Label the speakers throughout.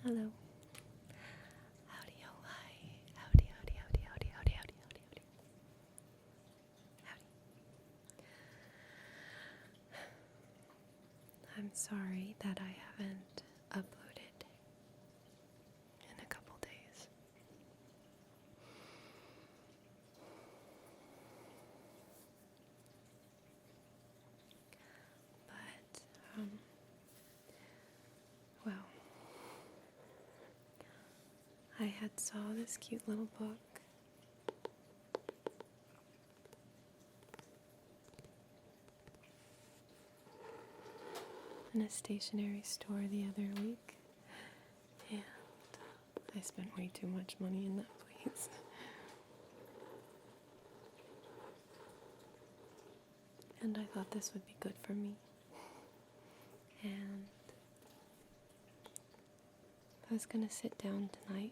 Speaker 1: Hello. Howdy, oh, hi. Howdy, howdy, howdy, howdy, howdy, howdy, howdy, howdy. Howdy. I'm sorry that I haven't uploaded in a couple days. But, well, I had saw this cute little book in a stationery store the other week, and I spent way too much money in that place. And I thought this would be good for me. And I was gonna sit down tonight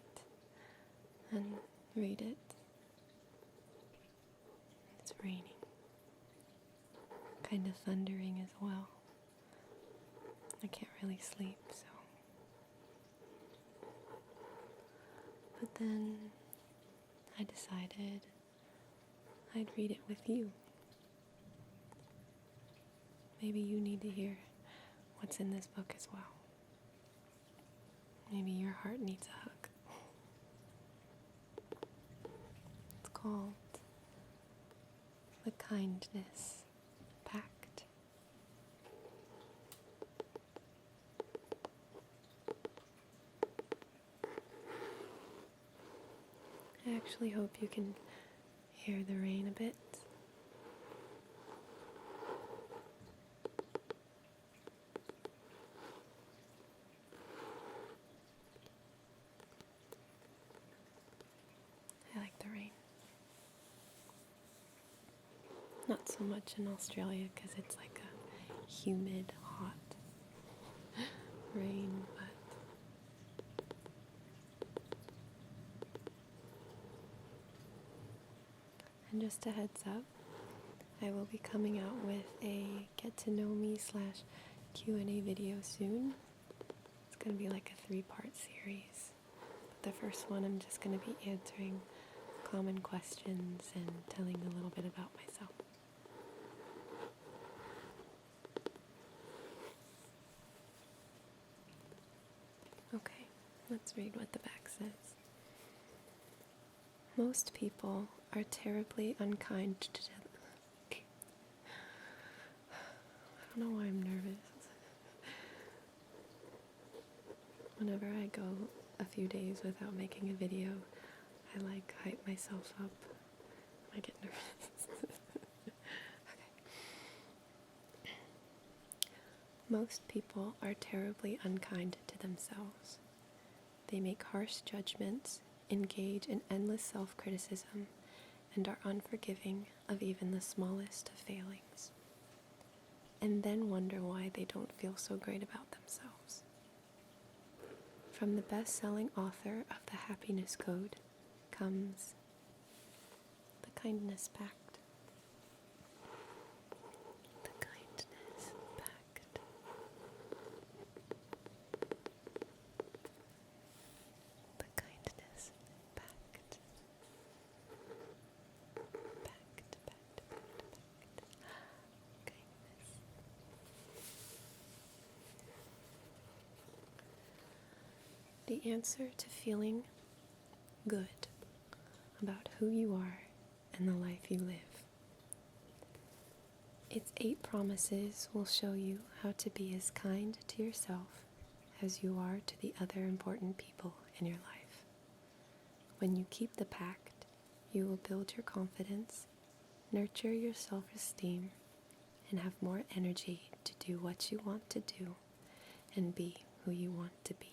Speaker 1: and read it. It's raining. Kind of thundering as well. I can't really sleep, so. But then I decided I'd read it with you. Maybe you need to hear what's in this book as well. Maybe your heart needs a hug. It's called The Kindness Pact. I actually hope you can hear the rain a bit. I like the rain. Not so much in Australia because it's like a humid, hot rain, but and just a heads up, I will be coming out with a get to know me / Q&A video soon. It's going to be like a 3-part series. But the first one I'm just going to be answering common questions and telling a little bit about myself. Okay, let's read what the back says. Most people are terribly unkind to them. I don't know why I'm nervous. Whenever I go a few days without making a video, I like hype myself up. I get nervous. Okay. Most people are terribly unkind to themselves. They make harsh judgments, engage in endless self-criticism, and are unforgiving of even the smallest of failings, and then wonder why they don't feel so great about themselves. From the best-selling author of The Happiness Code comes The Kindness Pact. The Kindness Pact. The Kindness Pact. Pact. Kindness. The answer to feeling good about who you are and the life you live. Its 8 promises will show you how to be as kind to yourself as you are to the other important people in your life. When you keep the pact, you will build your confidence, nurture your self-esteem, and have more energy to do what you want to do and be who you want to be.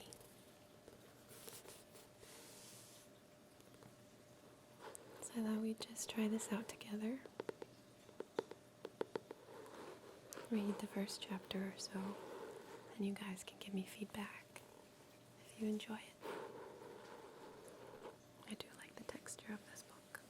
Speaker 1: So I thought we'd just try this out together. Read the first chapter or so, and you guys can give me feedback if you enjoy it. I do like the texture of this book.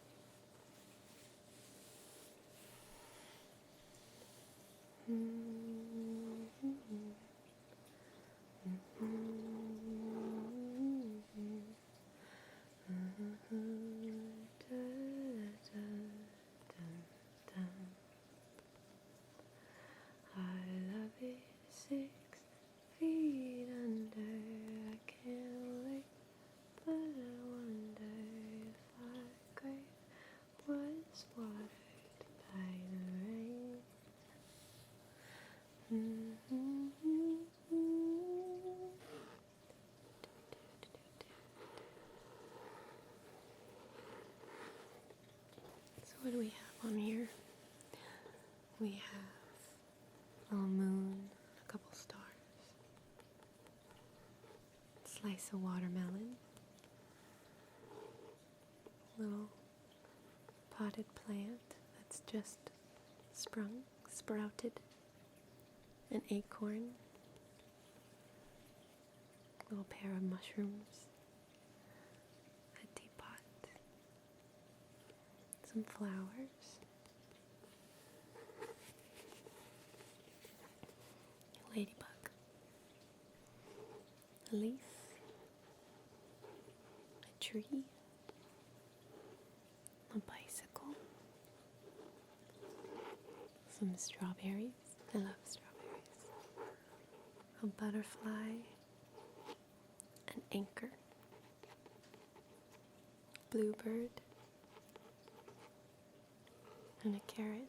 Speaker 1: Swallowed by the rain. So what do we have on here? We have a little moon, a couple stars, slice of watermelon, little potted plant that's just sprouted, an acorn, a little pair of mushrooms, a teapot, some flowers, a ladybug, a leaf, a tree, a bicycle, some strawberries. I love strawberries. A butterfly, an anchor, bluebird, and a carrot.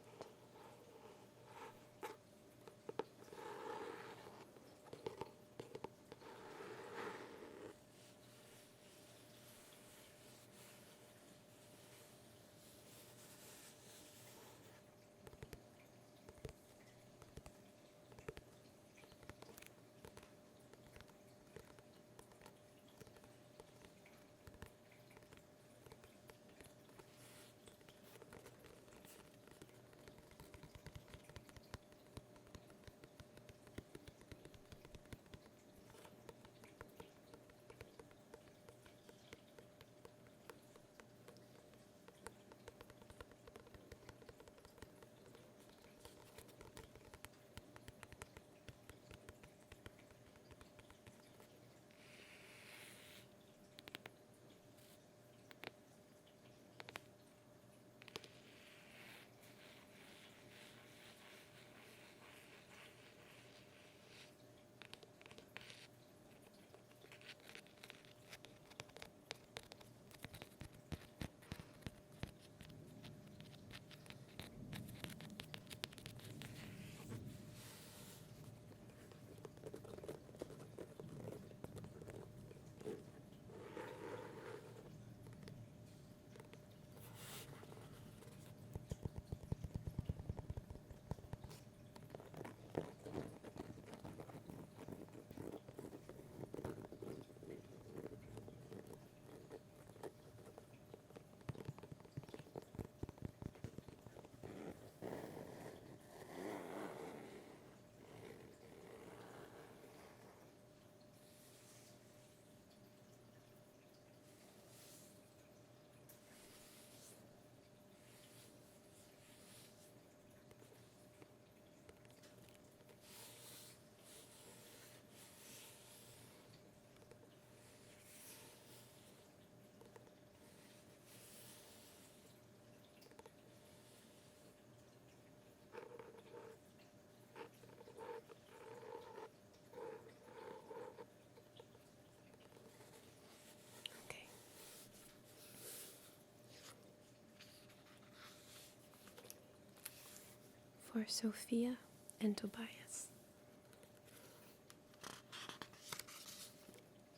Speaker 1: For Sophia and Tobias.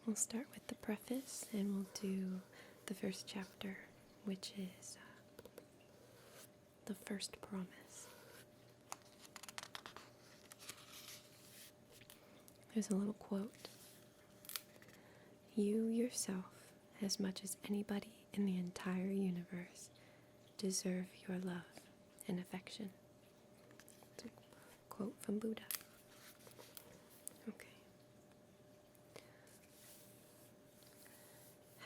Speaker 1: We'll start with the preface and we'll do the first chapter, which is the first promise. There's a little quote. You yourself, as much as anybody in the entire universe, deserve your love and affection. It's a quote from Buddha. Okay.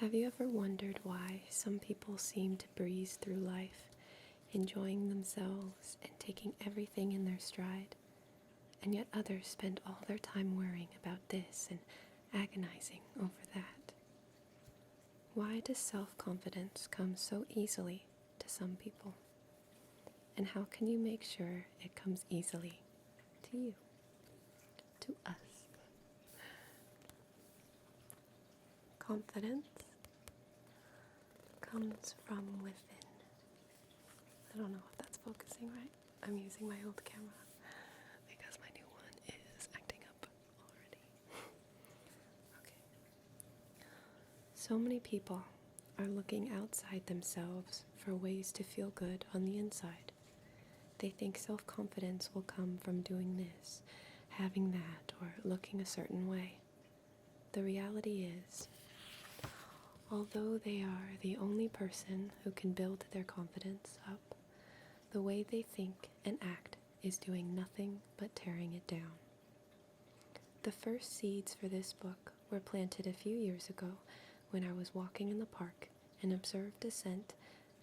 Speaker 1: Have you ever wondered why some people seem to breeze through life, enjoying themselves and taking everything in their stride, and yet others spend all their time worrying about this and agonizing over that? Why does self-confidence come so easily to some people? And how can you make sure it comes easily to you, to us? Confidence comes from within. I don't know if that's focusing right. I'm using my old camera because my new one is acting up already. Okay. So many people are looking outside themselves for ways to feel good on the inside. They think self-confidence will come from doing this, having that, or looking a certain way. The reality is, although they are the only person who can build their confidence up, the way they think and act is doing nothing but tearing it down. The first seeds for this book were planted a few years ago when I was walking in the park and observed a scent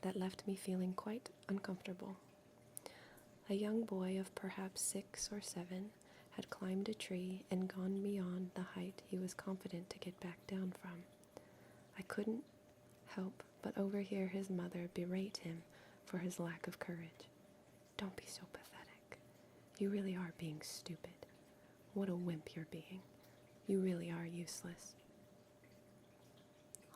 Speaker 1: that left me feeling quite uncomfortable. A young boy of perhaps 6 or 7 had climbed a tree and gone beyond the height he was confident to get back down from. I couldn't help but overhear his mother berate him for his lack of courage. "Don't be so pathetic. You really are being stupid. What a wimp you're being. You really are useless."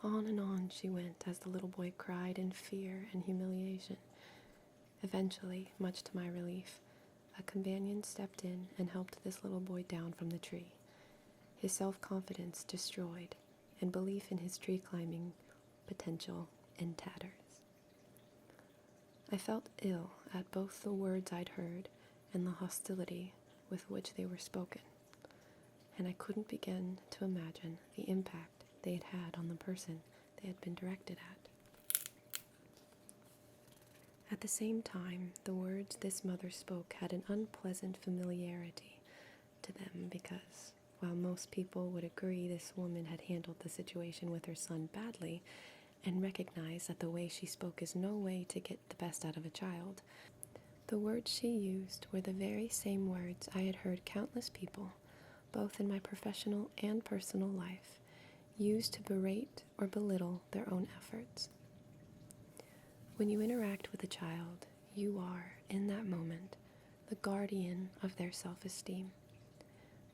Speaker 1: On and on she went as the little boy cried in fear and humiliation. Eventually, much to my relief, a companion stepped in and helped this little boy down from the tree, his self-confidence destroyed and belief in his tree climbing potential in tatters. I felt ill at both the words I'd heard and the hostility with which they were spoken, and I couldn't begin to imagine the impact they had had on the person they had been directed at. At the same time, the words this mother spoke had an unpleasant familiarity to them because, while most people would agree this woman had handled the situation with her son badly and recognize that the way she spoke is no way to get the best out of a child, the words she used were the very same words I had heard countless people, both in my professional and personal life, use to berate or belittle their own efforts. When you interact with a child, you are, in that moment, the guardian of their self-esteem.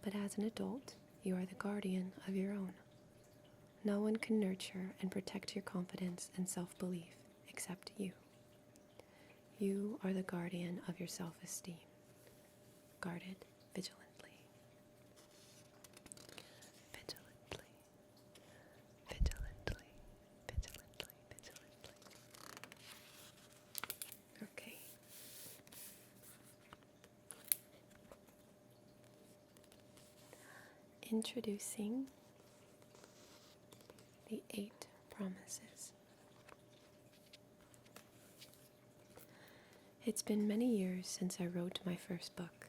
Speaker 1: But as an adult, you are the guardian of your own. No one can nurture and protect your confidence and self-belief except you. You are the guardian of your self-esteem. Guarded vigilantly. Vigilantly. Vigilantly. Vigilantly. Vigilantly. Okay. Introducing the 8 promises. It's been many years since I wrote my first book,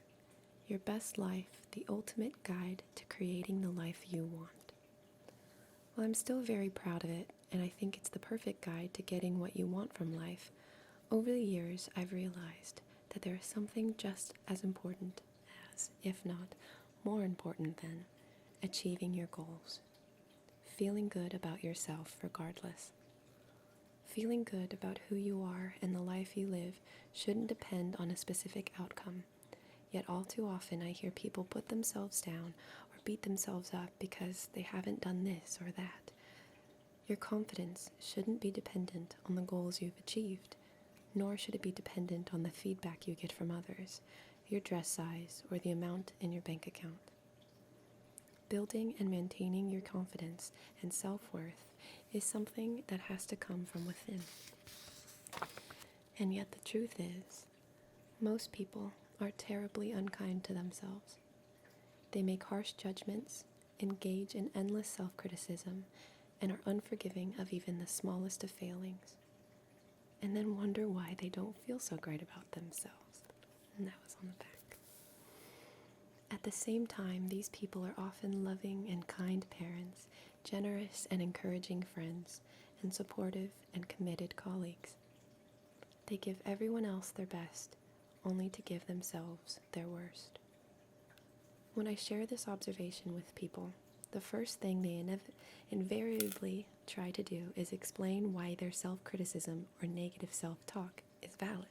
Speaker 1: Your Best Life, the Ultimate Guide to Creating the Life You Want. While I'm still very proud of it, and I think it's the perfect guide to getting what you want from life, over the years I've realized that there is something just as important as, if not more important than, achieving your goals. Feeling good about yourself regardless. Feeling good about who you are and the life you live shouldn't depend on a specific outcome. Yet all too often I hear people put themselves down or beat themselves up because they haven't done this or that. Your confidence shouldn't be dependent on the goals you've achieved, nor should it be dependent on the feedback you get from others, your dress size, or the amount in your bank account. Building and maintaining your confidence and self-worth is something that has to come from within. And yet the truth is, most people are terribly unkind to themselves. They make harsh judgments, engage in endless self-criticism, and are unforgiving of even the smallest of failings, and then wonder why they don't feel so great about themselves. And that was on the back. At the same time, these people are often loving and kind parents, generous and encouraging friends, and supportive and committed colleagues. They give everyone else their best, only to give themselves their worst. When I share this observation with people, the first thing they invariably try to do is explain why their self-criticism or negative self-talk is valid.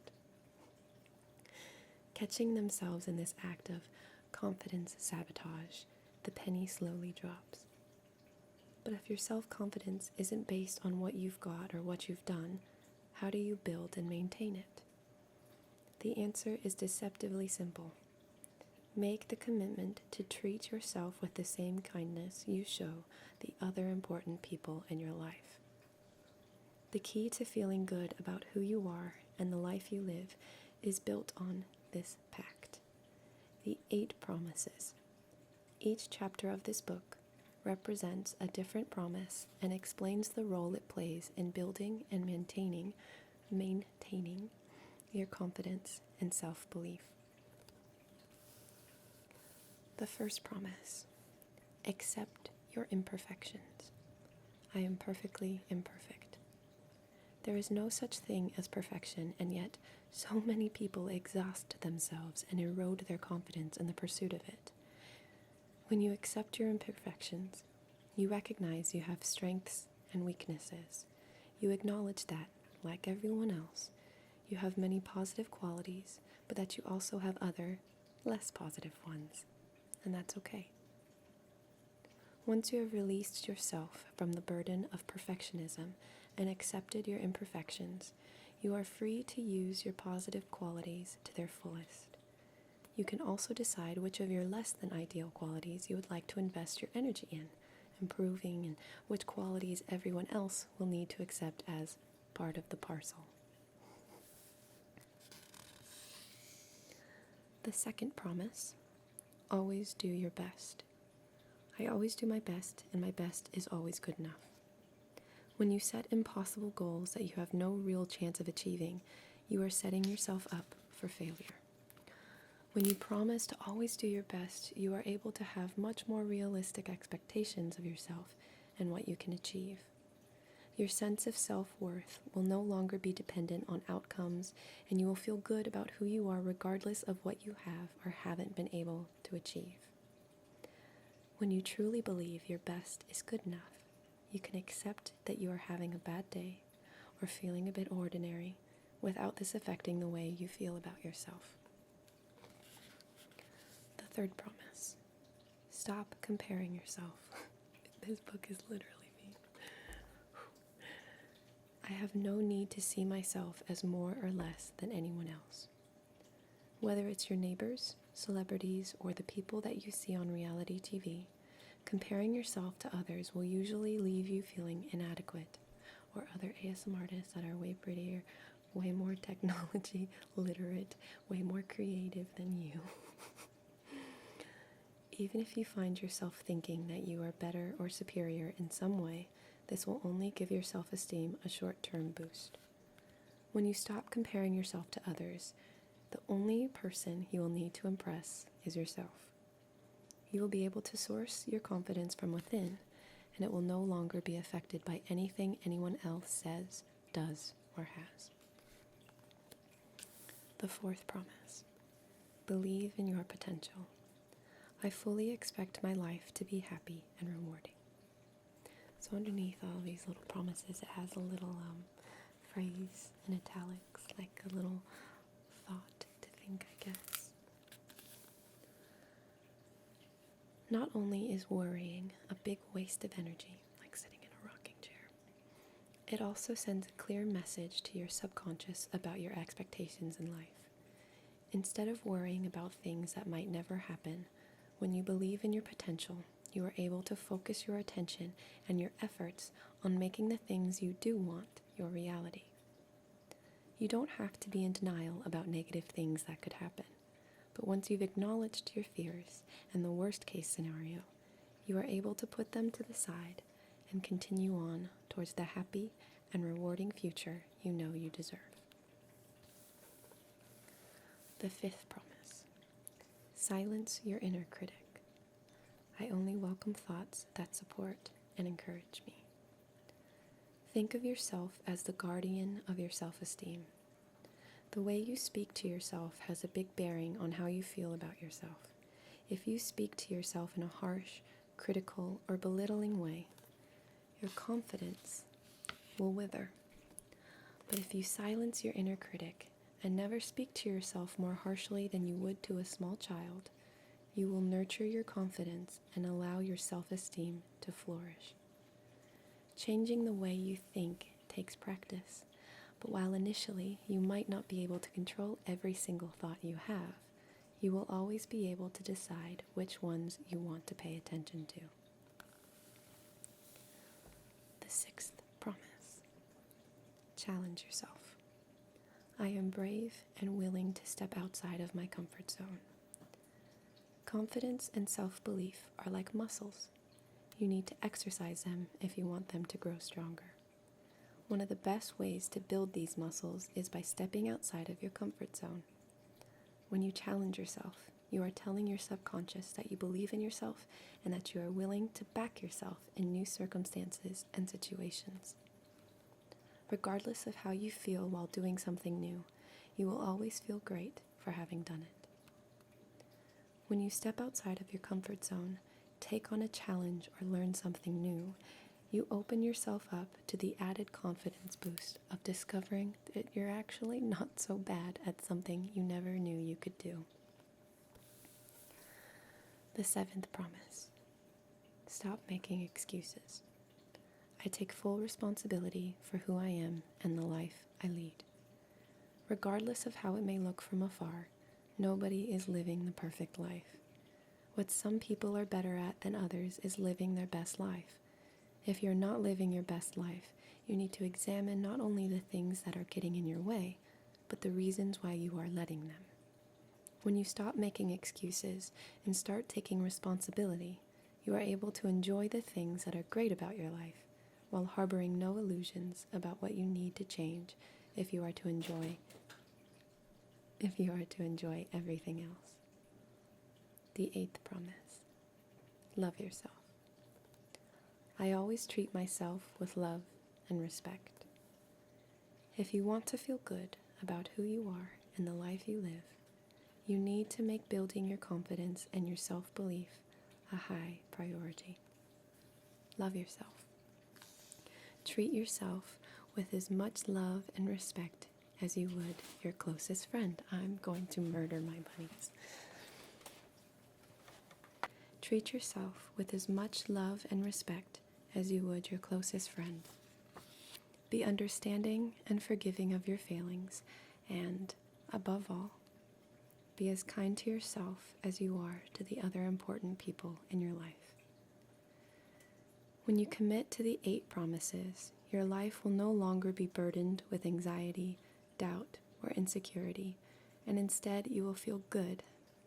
Speaker 1: Catching themselves in this act of confidence sabotage, the penny slowly drops. But if your self-confidence isn't based on what you've got or what you've done, how do you build and maintain it? The answer is deceptively simple. Make the commitment to treat yourself with the same kindness you show the other important people in your life. The key to feeling good about who you are and the life you live is built on this pact. The 8 promises. Each chapter of this book represents a different promise and explains the role it plays in building and maintaining your confidence and self-belief. The first promise: accept your imperfections. I am perfectly imperfect. There is no such thing as perfection, and yet so many people exhaust themselves and erode their confidence in the pursuit of it. When you accept your imperfections, you recognize you have strengths and weaknesses. You acknowledge that, like everyone else, you have many positive qualities, but that you also have other, less positive ones, and that's okay. Once you have released yourself from the burden of perfectionism and accepted your imperfections, you are free to use your positive qualities to their fullest. You can also decide which of your less than ideal qualities you would like to invest your energy in, improving, and which qualities everyone else will need to accept as part of the parcel. The second promise: always do your best. I always do my best, and my best is always good enough. When you set impossible goals that you have no real chance of achieving, you are setting yourself up for failure. When you promise to always do your best, you are able to have much more realistic expectations of yourself and what you can achieve. Your sense of self-worth will no longer be dependent on outcomes, and you will feel good about who you are regardless of what you have or haven't been able to achieve. When you truly believe your best is good enough, you can accept that you are having a bad day or feeling a bit ordinary without this affecting the way you feel about yourself. The third promise: stop comparing yourself. This book is literally me. I have no need to see myself as more or less than anyone else. Whether it's your neighbors, celebrities, or the people that you see on reality TV, comparing yourself to others will usually leave you feeling inadequate, or other ASMR artists that are way prettier, way more technology literate, way more creative than you. Even if you find yourself thinking that you are better or superior in some way, this will only give your self-esteem a short-term boost. When you stop comparing yourself to others, the only person you will need to impress is yourself. You will be able to source your confidence from within, and it will no longer be affected by anything anyone else says, does, or has. The fourth promise: believe in your potential. I fully expect my life to be happy and rewarding. So underneath all these little promises, it has a little phrase in italics, like a little thought to think, I guess. Not only is worrying a big waste of energy, like sitting in a rocking chair, it also sends a clear message to your subconscious about your expectations in life. Instead of worrying about things that might never happen, when you believe in your potential, you are able to focus your attention and your efforts on making the things you do want your reality. You don't have to be in denial about negative things that could happen, but once you've acknowledged your fears and the worst case scenario, you are able to put them to the side and continue on towards the happy and rewarding future you know you deserve. The fifth promise: silence your inner critic. I only welcome thoughts that support and encourage me. Think of yourself as the guardian of your self-esteem. The way you speak to yourself has a big bearing on how you feel about yourself. If you speak to yourself in a harsh, critical, or belittling way, your confidence will wither. But if you silence your inner critic and never speak to yourself more harshly than you would to a small child, you will nurture your confidence and allow your self-esteem to flourish. Changing the way you think takes practice, But while initially you might not be able to control every single thought you have, you will always be able to decide which ones you want to pay attention to. The sixth promise. Challenge yourself. I am brave and willing to step outside of my comfort zone. Confidence and self-belief are like muscles. You need to exercise them if you want them to grow stronger. One of the best ways to build these muscles is by stepping outside of your comfort zone. When you challenge yourself, you are telling your subconscious that you believe in yourself and that you are willing to back yourself in new circumstances and situations. Regardless of how you feel while doing something new, you will always feel great for having done it. When you step outside of your comfort zone, take on a challenge or learn something new, you open yourself up to the added confidence boost of discovering that you're actually not so bad at something you never knew you could do. The seventh promise. Stop making excuses. I take full responsibility for who I am and the life I lead. Regardless of how it may look from afar, nobody is living the perfect life. What some people are better at than others is living their best life. If you're not living your best life, you need to examine not only the things that are getting in your way, but the reasons why you are letting them. When you stop making excuses and start taking responsibility, you are able to enjoy the things that are great about your life, while harboring no illusions about what you need to change if you are to enjoy everything else. The eighth promise. Love yourself. I always treat myself with love and respect. If you want to feel good about who you are and the life you live, you need to make building your confidence and your self-belief a high priority. Love yourself. Treat yourself with as much love and respect as you would your closest friend. I'm going to murder my bunnies. Treat yourself with as much love and respect as you would your closest friend. Be understanding and forgiving of your failings, and, above all, be as kind to yourself as you are to the other important people in your life. When you commit to the 8 promises, your life will no longer be burdened with anxiety, doubt, or insecurity, and instead you will feel good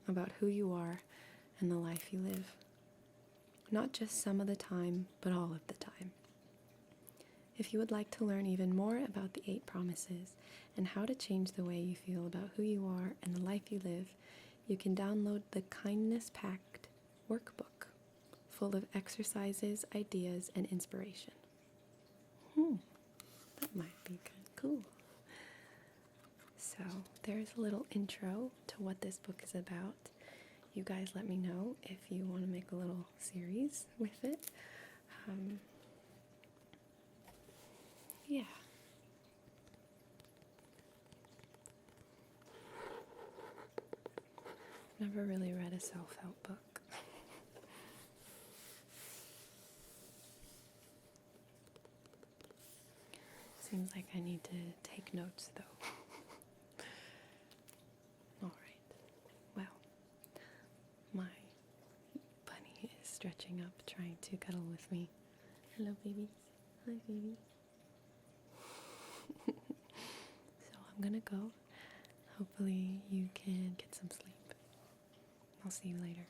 Speaker 1: about who you are and the life you live. Not just some of the time, but all of the time. If you would like to learn even more about the 8 promises and how to change the way you feel about who you are and the life you live, you can download the Kindness Pact workbook, full of exercises, ideas, and inspiration. That might be cool. So there's a little intro to what this book is about. You guys let me know if you want to make a little series with it. Yeah. Never really read a self-help book. Seems like I need to take notes though. Alright. Well, my bunny is stretching up, trying to cuddle with me. Hello, babies. Hi, babies. So I'm gonna go. Hopefully you can get some sleep. I'll see you later.